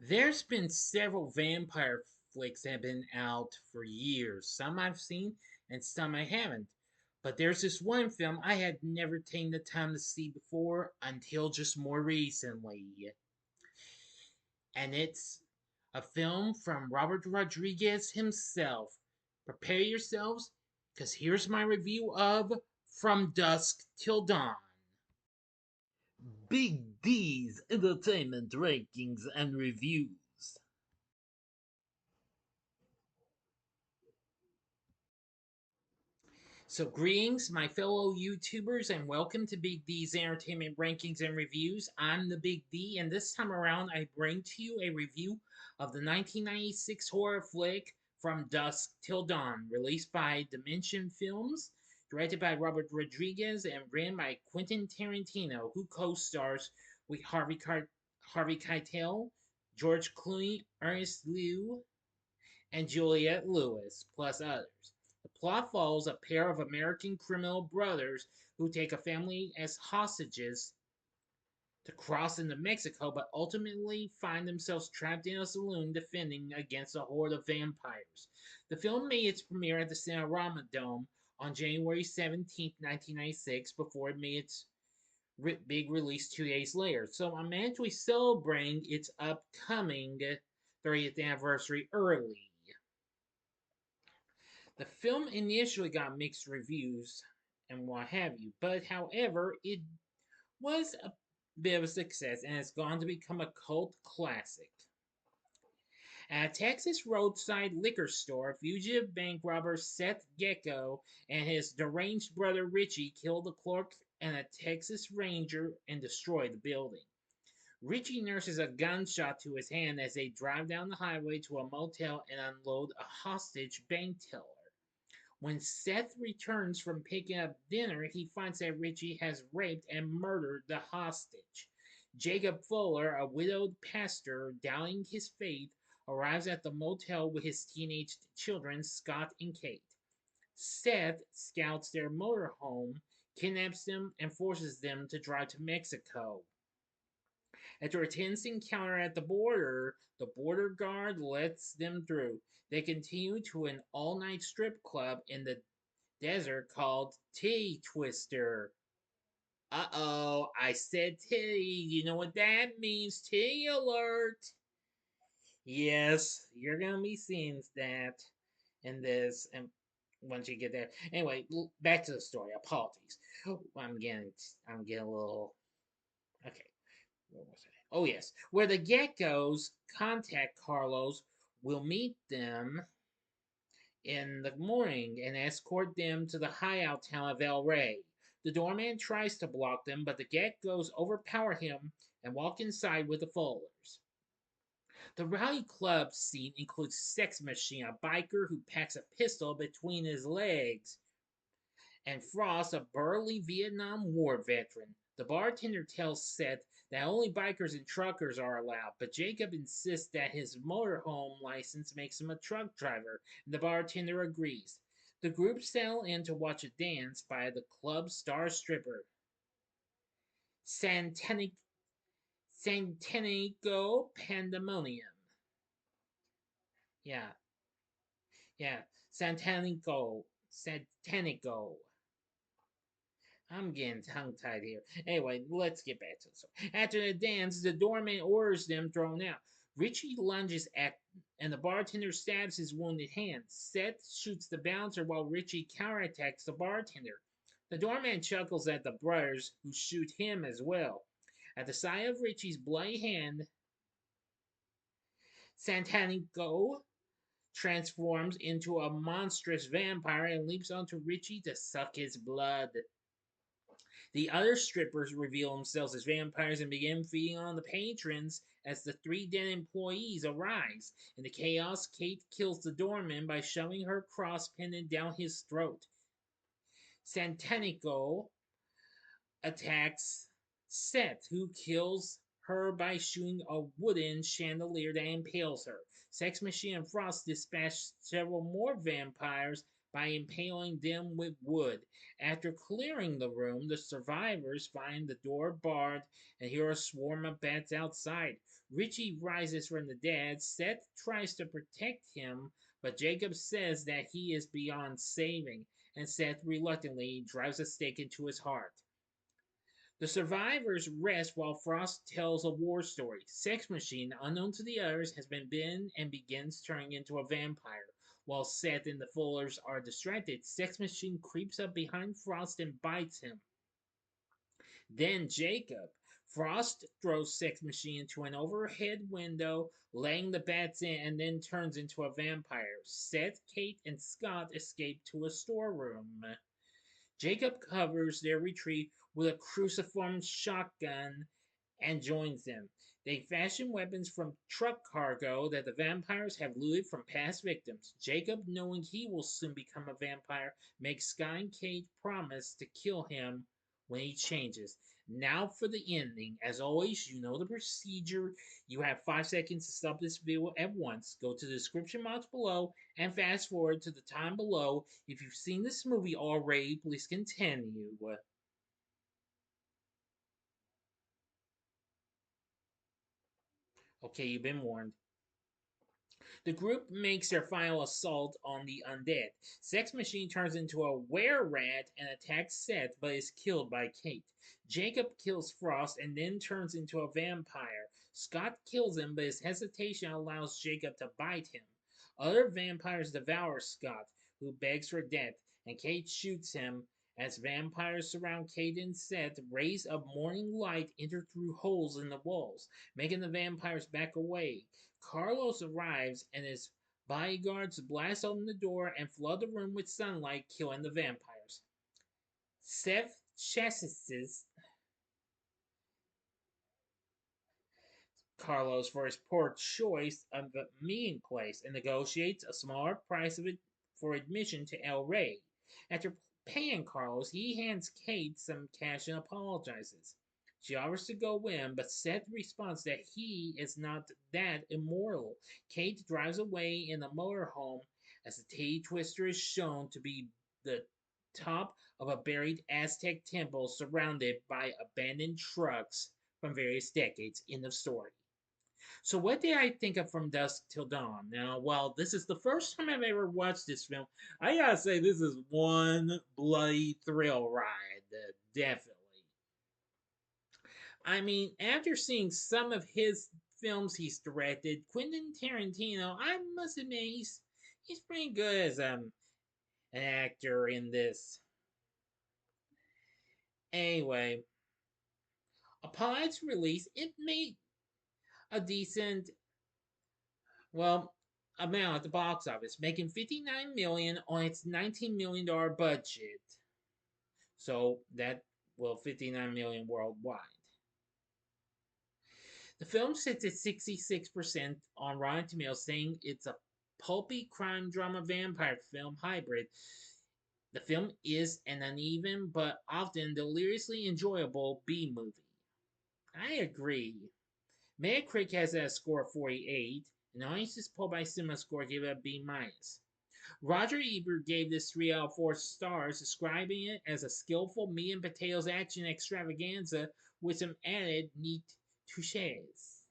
There's been several vampire flicks that have been out for years. Some I've seen and some I haven't. But there's this one film I had never taken the time to see before until just more recently. And it's a film from Robert Rodriguez himself. Prepare yourselves, because here's my review of From Dusk Till Dawn. Big D's Entertainment Rankings and Reviews. So, greetings, my fellow YouTubers, and welcome to Big D's Entertainment Rankings and Reviews. I'm the Big D, and this time around, I bring to you a review of the 1996 horror flick From Dusk Till Dawn, released by Dimension Films, directed by Robert Rodriguez, and written by Quentin Tarantino, who co stars with Harvey Keitel, George Clooney, Ernest Liu, and Juliette Lewis, plus others. The plot follows a pair of American criminal brothers who take a family as hostages to cross into Mexico, but ultimately find themselves trapped in a saloon defending against a horde of vampires. The film made its premiere at the Cinerama Dome on January 17, 1996, before it made its big release 2 days later. So I'm actually celebrating its upcoming 30th anniversary early. The film initially got mixed reviews and what have you, but however, it was a bit of a success and has gone to become a cult classic. At a Texas roadside liquor store, fugitive bank robber Seth Gecko and his deranged brother Richie kill the clerk and a Texas Ranger and destroy the building. Richie nurses a gunshot to his hand as they drive down the highway to a motel and unload a hostage bank teller. When Seth returns from picking up dinner, he finds that Richie has raped and murdered the hostage. Jacob Fuller, a widowed pastor doubting his faith, arrives at the motel with his teenage children, Scott and Kate. Seth scouts their motorhome, kidnaps them, and forces them to drive to Mexico. After a tense encounter at the border guard lets them through. They continue to an all night strip club in the desert called Titty Twister. Uh oh, I said titty. You know what that means? Titty alert. Yes, you're gonna be seeing that in this, and once you get there. Anyway, back to the story. Apologies. I'm getting a little. Okay, where was I? Oh yes, where the geckos contact Carlos, will meet them in the morning and escort them to the hideout town of El Rey. The doorman tries to block them, but the geckos overpower him and walk inside with the Fullers. The rowdy club scene includes Sex Machine, a biker who packs a pistol between his legs, and Frost, a burly Vietnam War veteran. The bartender tells Seth that only bikers and truckers are allowed, but Jacob insists that his motorhome license makes him a truck driver, and the bartender agrees. The group settle in to watch a dance by the club's star stripper, Santanico Pandemonium. Yeah, yeah, Santanico. I'm getting tongue tied here. Anyway, let's get back to the story. After the dance, the doorman orders them thrown out. Richie lunges at and the bartender stabs his wounded hand. Seth shoots the bouncer while Richie counterattacks the bartender. The doorman chuckles at the brothers who shoot him as well. At the sight of Richie's bloody hand, Santanico transforms into a monstrous vampire and leaps onto Richie to suck his blood. The other strippers reveal themselves as vampires and begin feeding on the patrons as the three dead employees arise. In the chaos, Kate kills the doorman by shoving her cross pendant down his throat. Santanico attacks Seth, who kills her by shooting a wooden chandelier that impales her. Sex Machine and Frost dispatch several more vampires, by impaling them with wood. After clearing the room, the survivors find the door barred and hear a swarm of bats outside. Richie rises from the dead. Seth tries to protect him, but Jacob says that he is beyond saving, and Seth reluctantly drives a stake into his heart. The survivors rest while Frost tells a war story. Sex Machine, unknown to the others, has been bitten and begins turning into a vampire. While Seth and the Fullers are distracted, Sex Machine creeps up behind Frost and bites him. Then Jacob. Frost throws Sex Machine into an overhead window, letting the bats in, and then turns into a vampire. Seth, Kate, and Scott escape to a storeroom. Jacob covers their retreat with a cruciform shotgun and joins them. They fashion weapons from truck cargo that the vampires have looted from past victims. Jacob, knowing he will soon become a vampire, makes Sky and Kate promise to kill him when he changes. Now for the ending. As always, you know the procedure. You have 5 seconds to stop this video at once. Go to the description box below and fast forward to the time below. If you've seen this movie already, please continue. Okay, you've been warned. The group makes their final assault on the undead. Sex Machine turns into a were-rat and attacks Seth, but is killed by Kate. Jacob kills Frost and then turns into a vampire. Scott kills him, but his hesitation allows Jacob to bite him. Other vampires devour Scott, who begs for death, and Kate shoots him. As vampires surround Kate and Seth, rays of morning light enter through holes in the walls, making the vampires back away. Carlos arrives and his bodyguards blast open the door and flood the room with sunlight, killing the vampires. Seth chastises Carlos for his poor choice of a meeting place and negotiates a smaller price of it for admission to El Rey. After paying Carlos, he hands Kate some cash and apologizes. She offers to go in, but Seth responds that he is not that immoral. Kate drives away in a motorhome as the Titty Twister is shown to be the top of a buried Aztec temple surrounded by abandoned trucks from various decades. End of story. So, what did I think of From Dusk Till Dawn? Now, while this is the first time I've ever watched this film, I gotta say this is one bloody thrill ride. Definitely. I mean, after seeing some of his films he's directed, Quentin Tarantino, I must admit he's pretty good as an actor in this. Anyway, upon its release, it made a decent, well, amount at the box office, making 59 million on its 19 million dollar budget. So that, well, 59 million worldwide. The film sits at 66% on Rotten Tomatoes, saying it's a pulpy crime drama vampire film hybrid. The film is an uneven but often deliriously enjoyable B movie. I agree. Metacritic has a score of 48, and Audiences polled by CinemaScore gave it a B minus. Roger Ebert gave this 3 out of 4 stars, describing it as a skillful meat and potatoes action extravaganza with some added neat touches.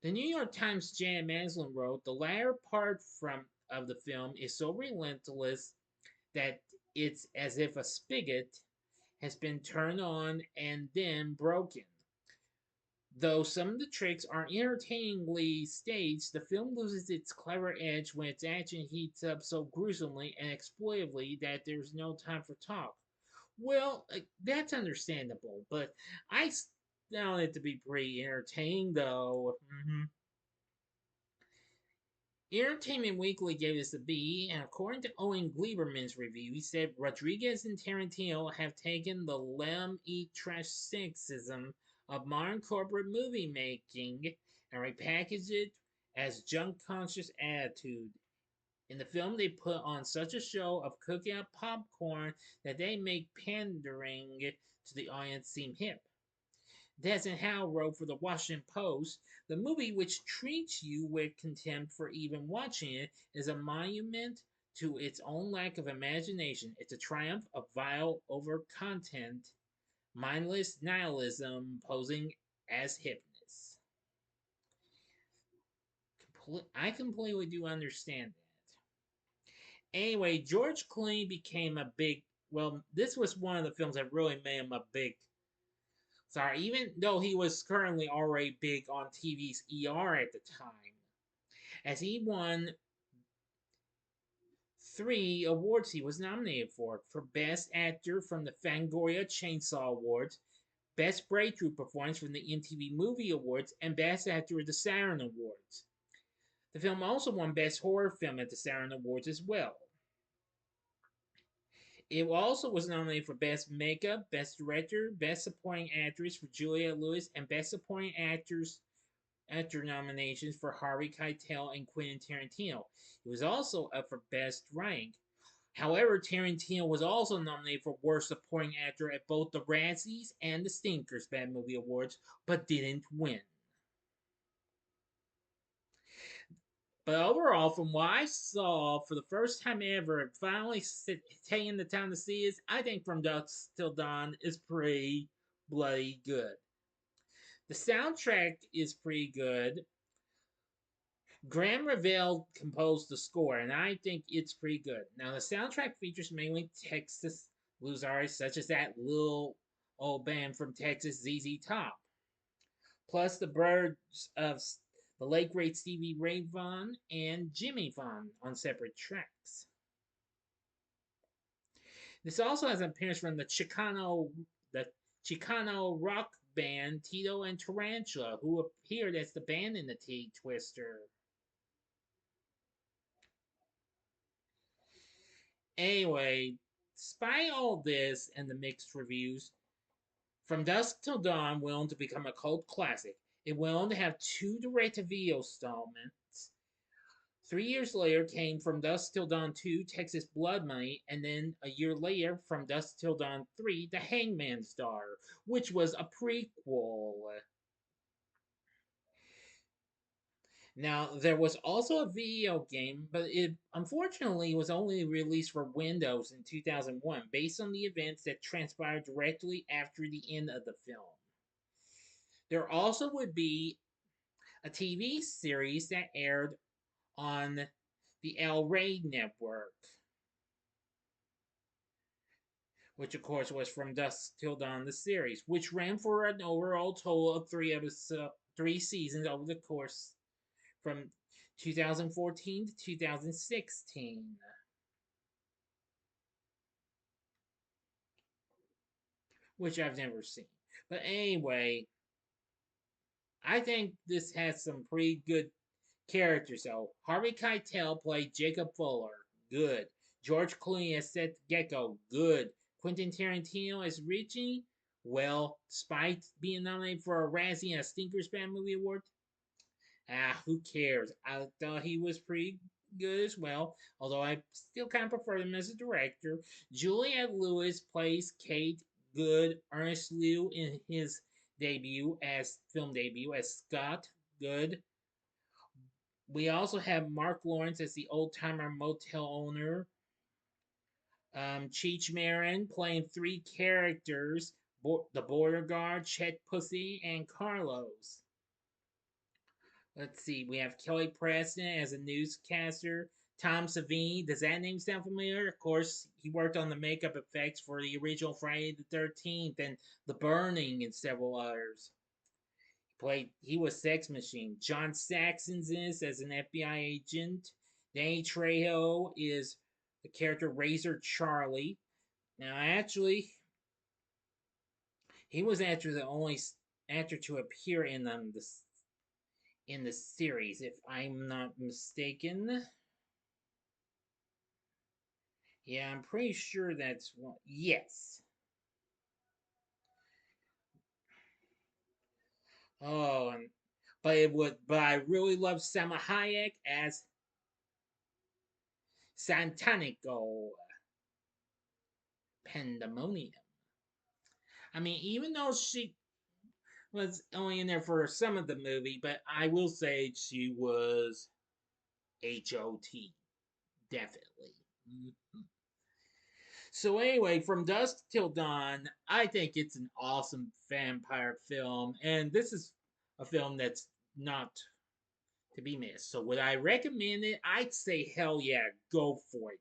The New York Times' Janet Maslin wrote, the latter part of the film is so relentless that it's as if a spigot has been turned on and then broken. Though some of the tricks are entertainingly staged, the film loses its clever edge when its action heats up so gruesomely and exploitively that there's no time for talk. Well, that's understandable, but I found it to be pretty entertaining, though. Entertainment Weekly gave this a B, and according to Owen Gleiberman's review, he said Rodriguez and Tarantino have taken the let 'em eat trash cynicism of modern corporate movie making and repackaged it as junk conscious attitude. In the film, they put on such a show of cooking up popcorn that they make pandering to the audience seem hip. Desmond Howe wrote for the Washington Post, the movie, which treats you with contempt for even watching it, is a monument to its own lack of imagination. It's a triumph of vile over content, mindless nihilism posing as hipness. I completely do understand that. Anyway, George Clooney became a big. Well, this was one of the films that really made him a big. Sorry, even though he was currently already big on TV's ER at the time, as he won 3 awards he was nominated for Best Actor from the Fangoria Chainsaw Awards, Best Breakthrough Performance from the MTV Movie Awards, and Best Actor at the Saturn Awards. The film also won Best Horror Film at the Saturn Awards as well. It also was nominated for Best Makeup, Best Director, Best Supporting Actress for Juliette Lewis, and Best Supporting Actor nominations for Harvey Keitel and Quentin Tarantino. It was also up for Best Writing. However, Tarantino was also nominated for Worst Supporting Actor at both the Razzies and the Stinkers Bad Movie Awards, but didn't win. But overall, from what I saw for the first time ever, and finally taking the time to see it, I think From Dusk Till Dawn is pretty bloody good. The soundtrack is pretty good. Graham Revell composed the score, and I think it's pretty good. Now, the soundtrack features mainly Texas blues artists such as that little old band from Texas, ZZ Top, plus the birds of the late great Stevie Ray Vaughan and Jimmy Vaughan on separate tracks. This also has an appearance from the Chicano rock band Tito and Tarantula, who appeared as the band in the Titty Twister. Anyway, despite all this and the mixed reviews, From Dusk Till Dawn went on to become a cult classic. It went on to have 2 direct-to-video installments. 3 years later came From Dusk Till Dawn 2, Texas Blood Money, and then a year later, From Dusk Till Dawn 3, The Hangman's Daughter, which was a prequel. Now, there was also a video game, but it unfortunately was only released for Windows in 2001, based on the events that transpired directly after the end of the film. There also would be a TV series that aired on the El Rey network, which of course was From Dusk Till Dawn, the series, which ran for an overall total of 3 seasons over the course from 2014 to 2016. Which I've never seen. But anyway, I think this has some pretty good characters. So Harvey Keitel played Jacob Fuller, good. George Clooney as Seth Gecko, good. Quentin Tarantino as Richie, well, despite being nominated for a Razzie and a Stinkers Bad Movie Award, who cares? I thought he was pretty good as well, although I still kind of prefer him as a director. Juliette Lewis plays Kate Good. Ernest Liu in his film debut as Scott Good. We also have Mark Lawrence as the old timer motel owner. Cheech Marin playing 3 characters: the border guard, Chet Pussy, and Carlos. Let's see, we have Kelly Preston as a newscaster. Tom Savini, does that name sound familiar? Of course, he worked on the makeup effects for the original Friday the 13th and The Burning and several others. He was Sex Machine. John Saxon's in this as an FBI agent. Danny Trejo is the character Razor Charlie. Now, actually, he was actually the only actor to appear in the series, if I'm not mistaken. Yeah, I'm pretty sure that's one. Yes. Oh, but I really love Salma Hayek as Santanico Pandemonium. I mean, even though she was only in there for some of the movie, but I will say she was HOT, definitely. So anyway, from dusk till dawn, I think it's an awesome vampire film, and this is a film that's not to be missed. So would I recommend it? I'd say hell yeah, go for it.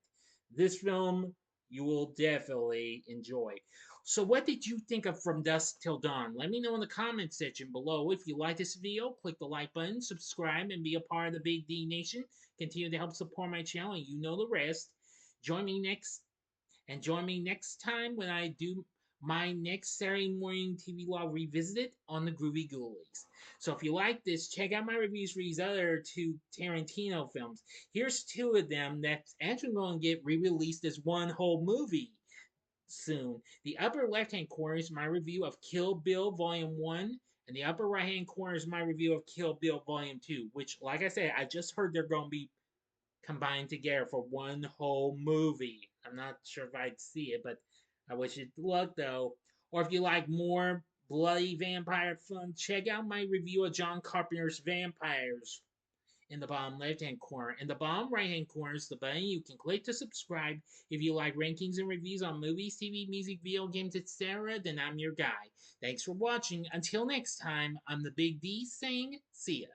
This film you will definitely enjoy. So what did you think of From Dusk Till Dawn? Let me know in the comment section below. If you like this video, click the like button, subscribe, and be a part of the Big D Nation. Continue to help support my channel, and you know the rest. Join me next join me next time when I do my next Saturday morning TV log revisited on the Groovy Ghoulies. So if you like this, check out my reviews for these other two Tarantino films. Here's two of them that's actually going to get re-released as one whole movie soon. The upper left-hand corner is my review of Kill Bill Volume 1, and the upper right-hand corner is my review of Kill Bill Volume 2, which, like I said, I just heard they're going to be combined together for one whole movie. I'm not sure if I'd see it, but I wish it luck though. Or if you like more bloody vampire fun, check out my review of John Carpenter's Vampires in the bottom left hand corner. In the bottom right hand corner is the button you can click to subscribe. If you like rankings and reviews on movies, TV, music, video games, etc., then I'm your guy. Thanks for watching. Until next time, I'm the Big D saying, see ya.